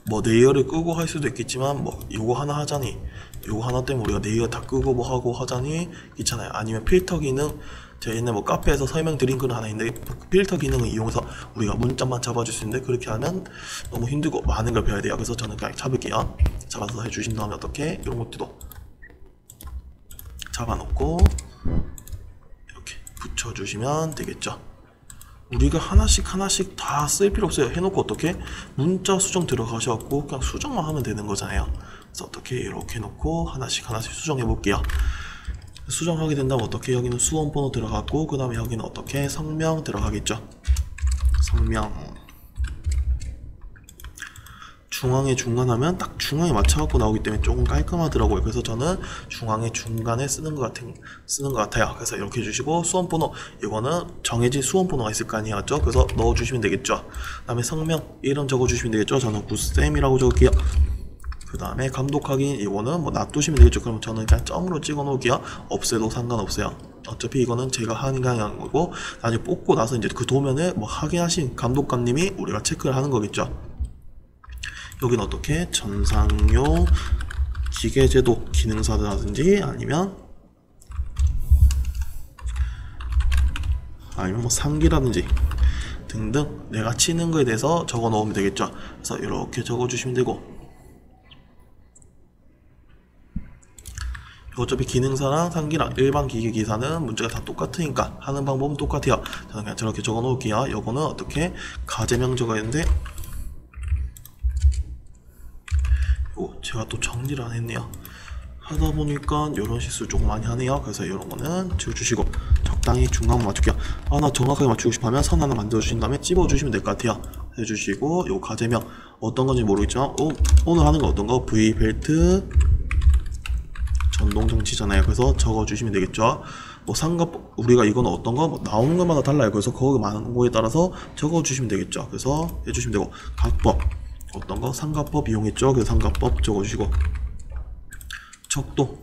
Speaker 1: 뭐 레이어를 끄고 할 수도 있겠지만 뭐 요거 하나 하자니, 요거 하나 때문에 우리가 레이어 다 끄고 뭐 하고 하자니 귀찮아요. 아니면 필터 기능, 제가 옛날 뭐 카페에서 설명드린 건 하나 있는데 필터 기능을 이용해서 우리가 문자만 잡아줄 수 있는데, 그렇게 하면 너무 힘들고 많은 걸 배워야 돼요. 그래서 저는 그냥 잡을게요. 잡아서 해주신 다음에 어떻게 이런 것들도 잡아놓고 이렇게 붙여주시면 되겠죠. 우리가 하나씩 다 쓸 필요 없어요. 해놓고 어떻게 문자 수정 들어가셔갖고 그냥 수정만 하면 되는 거잖아요. 그래서 어떻게 이렇게 해놓고 하나씩 수정해 볼게요. 수정하게 된다면 어떻게 여기는 수원 번호 들어갔고, 그 다음에 여기는 어떻게 성명 들어가겠죠. 성명 중앙에 중간하면 딱 중앙에 맞춰갖고 나오기 때문에 조금 깔끔하더라고요. 그래서 저는 중앙에 중간에 쓰는 것 같아요. 그래서 이렇게 해주시고, 수험번호 이거는 정해진 수험번호가 있을 거 아니었죠. 그래서 넣어주시면 되겠죠. 그 다음에 성명 이름 적어주시면 되겠죠. 저는 굿쌤이라고 적을게요. 그 다음에 감독 확인 이거는 뭐 놔두시면 되겠죠. 그럼 저는 그냥 점으로 찍어 놓을게요. 없애도 상관없어요. 어차피 이거는 제가 하는 거고, 나중에 뽑고 나서 이제 그 도면을 뭐 확인하신 감독관님이 우리가 체크를 하는 거겠죠. 여기는 어떻게 전상용 기계제도 기능사라든지 아니면 뭐 상기라든지 등등 내가 치는 거에 대해서 적어 놓으면 되겠죠. 그래서 이렇게 적어 주시면 되고, 어차피 기능사랑 상기랑 일반 기계 기사는 문제가 다 똑같으니까 하는 방법은 똑같아요. 저는 그냥 저렇게 적어 놓을게요. 요거는 어떻게 가제명 적어야 되는데, 제가 또 정리를 안 했네요. 하다 보니까 이런 실수 조금 많이 하네요. 그래서 이런 거는 지워주시고 적당히 중간 맞출게요. 나 정확하게 맞추고 싶으면 선 하나 만들어 주신 다음에 찝어 주시면 될 것 같아요. 해주시고, 요 가제명 어떤 건지 모르겠지만 오늘 하는 거 어떤 거 V 벨트 전동 정치잖아요. 그래서 적어 주시면 되겠죠. 뭐 상가법 우리가 이거는 어떤 거 뭐 나오는 것마다 달라요. 그래서 거기 많은 거에 따라서 적어 주시면 되겠죠. 그래서 해주시면 되고, 각법 어떤 거 상가법 이용했죠. 그래서 상가법 적어주시고, 척도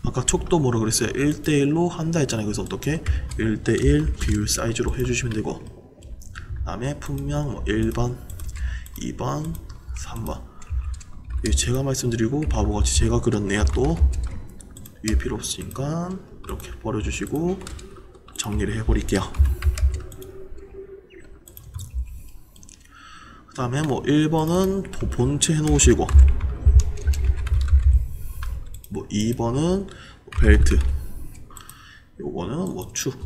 Speaker 1: 아까 척도 뭐라 그랬어요? 1대1로 한다 했잖아요. 그래서 어떻게 1대1 비율 사이즈로 해주시면 되고, 그 다음에 품명 뭐 1번 2번 3번 제가 말씀드리고 바보같이 제가 그렸네요. 또 위에 필요 없으니까 이렇게 버려주시고 정리를 해버릴게요. 그 다음에 뭐 1번은 본체 해놓으시고, 뭐 2번은 벨트, 요거는 뭐 축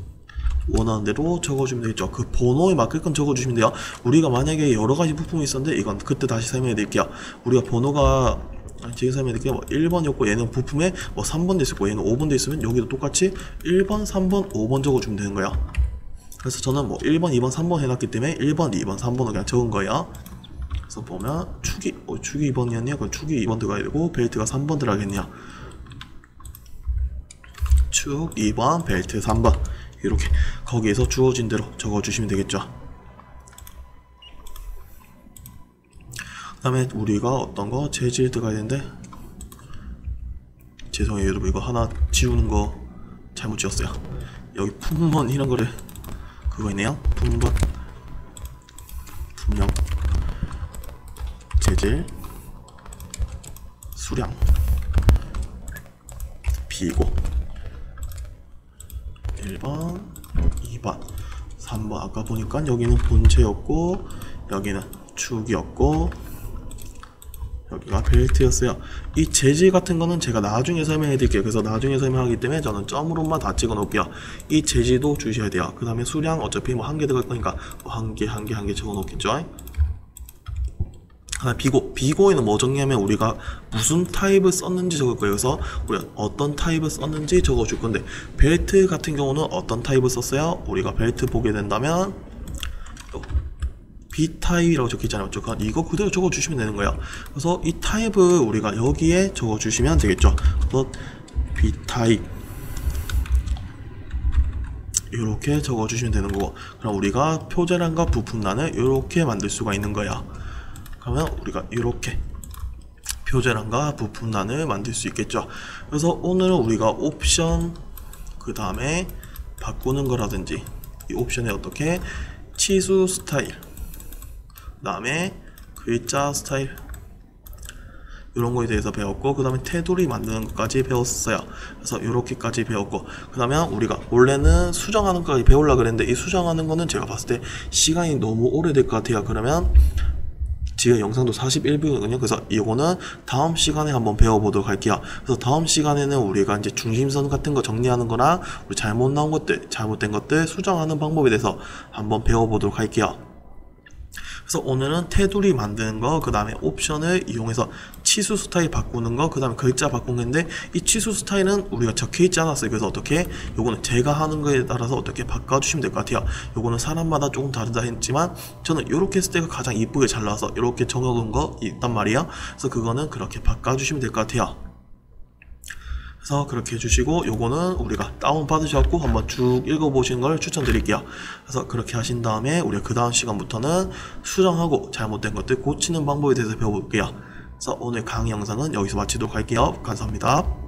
Speaker 1: 원하는 대로 적어주면 되겠죠. 그 번호에 맞게끔 적어주시면 돼요. 우리가 만약에 여러가지 부품이 있었는데 이건 그때 다시 설명해 드릴게요. 우리가 번호가 지금 설명해 드릴게요. 뭐 1번이었고 얘는 부품에 뭐 3번도 있었고 얘는 5번도 있으면 여기도 똑같이 1번 3번 5번 적어주면 되는 거예요. 그래서 저는 뭐 1번 2번 3번 해놨기 때문에 1번 2번 3번을 그냥 적은 거예요. 그래서 보면 축이 2번이었네요. 그럼 축이 2번 들어가야 되고 벨트가 3번 들어가겠네요. 축 2번 벨트 3번 이렇게 거기에서 주어진 대로 적어주시면 되겠죠. 그 다음에 우리가 어떤 거 재질 들어가야 되는데, 죄송해요 여러분, 이거 하나 지우는 거 잘못 지웠어요. 여기 품번 이런 거를 그거 있네요. 품번 품명 재질, 수량, 비고 1번, 2번, 3번. 아까 보니까 여기는 본체였고 여기는 축이었고 여기가 벨트였어요. 이 재질 같은 거는 제가 나중에 설명해 드릴게요. 그래서 나중에 설명하기 때문에 저는 점으로만 다 찍어 놓을게요. 이 재질도 주셔야 돼요. 그 다음에 수량 어차피 뭐 한 개 들어갈 거니까 뭐 한 개 적어 놓겠죠. 비고에는 뭐 적냐면 우리가 무슨 타입을 썼는지 적을 거예요. 그래서 우리가 어떤 타입을 썼는지 적어 줄 건데, 벨트 같은 경우는 어떤 타입을 썼어요? 우리가 벨트 보게 된다면 B타입이라고 적혀있잖아요. 이거 그대로 적어주시면 되는 거예요. 그래서 이 타입을 우리가 여기에 적어주시면 되겠죠. 그래서 B타입 이렇게 적어주시면 되는 거고, 그럼 우리가 표제란과 부품란을 이렇게 만들 수가 있는 거야. 그러면 우리가 이렇게 표제란과 부품란을 만들 수 있겠죠. 그래서 오늘은 우리가 옵션, 그 다음에 바꾸는 거라든지 이 옵션에 어떻게 치수 스타일, 그 다음에 글자 스타일 이런 거에 대해서 배웠고, 그 다음에 테두리 만드는 것까지 배웠어요. 그래서 이렇게까지 배웠고, 그 다음에 우리가 원래는 수정하는 것까지 배우려고 그랬는데 이 수정하는 거는 제가 봤을 때 시간이 너무 오래될 것 같아요. 그러면 지금 영상도 41분이거든요. 그래서 이거는 다음 시간에 한번 배워보도록 할게요. 그래서 다음 시간에는 우리가 이제 중심선 같은 거 정리하는 거나 우리 잘못 나온 것들, 잘못된 것들 수정하는 방법에 대해서 한번 배워보도록 할게요. 그래서 오늘은 테두리 만드는 거, 그 다음에 옵션을 이용해서 치수 스타일 바꾸는 거, 그 다음에 글자 바꾸는 건데, 이 치수 스타일은 우리가 적혀있지 않았어요. 그래서 어떻게 요거는 제가 하는 거에 따라서 어떻게 바꿔주시면 될 것 같아요. 요거는 사람마다 조금 다르다 했지만 저는 이렇게 했을 때가 가장 이쁘게 잘 나와서 이렇게 정해놓은 거 있단 말이에요. 그래서 그거는 그렇게 바꿔주시면 될 것 같아요. 그래서 그렇게 해주시고, 요거는 우리가 다운 받으셔갖고 한번 쭉 읽어보시는 걸 추천드릴게요. 그래서 그렇게 하신 다음에 우리가 그 다음 시간부터는 수정하고 잘못된 것들 고치는 방법에 대해서 배워볼게요. 그래서 오늘 강의 영상은 여기서 마치도록 할게요. 감사합니다.